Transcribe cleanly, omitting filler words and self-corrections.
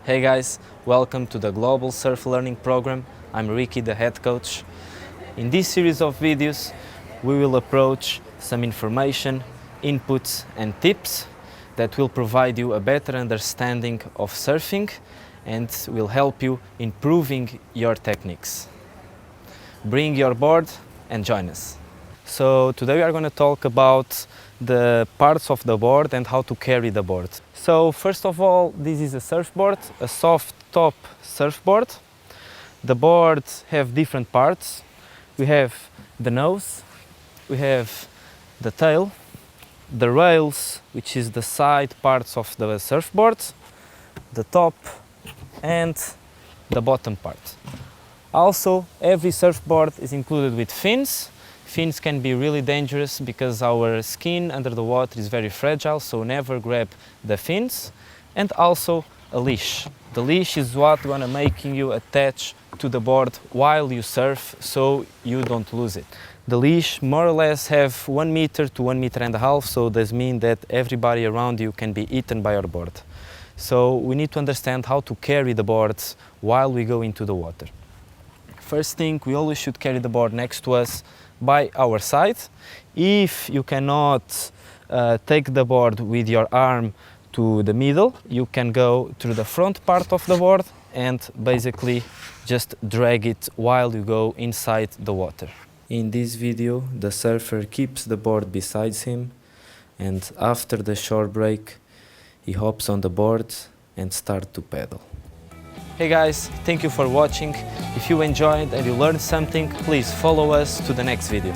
Hey guys, welcome to the Global Surf Learning Program. I'm Ricky, the head coach. In this series of videos, we will approach some information, inputs and tips that will provide you a better understanding of surfing and will help you improving your techniques. Bring your board and join us. So today we are going to talk about the parts of the board and how to carry the board. So first of all, this is a surfboard, a soft top surfboard. The boards have different parts. We have the nose, we have the tail, the rails, which is the side parts of the surfboard, the top and the bottom part. Also, every surfboard is included with fins. Fins can be really dangerous because our skin under the water is very fragile, so never grab the fins. And also a leash. The leash is what gonna making you attach to the board while you surf, so you don't lose it. The leash more or less have 1 meter to 1.5 meters, so this means that everybody around you can be eaten by your board. So we need to understand how to carry the boards while we go into the water. First thing, we always should carry the board next to us by our side. If you cannot take the board with your arm to the middle, you can go through the front part of the board and basically just drag it while you go inside the water. In this video, the surfer keeps the board beside him, and after the shore break, he hops on the board and starts to paddle. Hey guys, thank you for watching. If you enjoyed and you learned something, please follow us to the next video.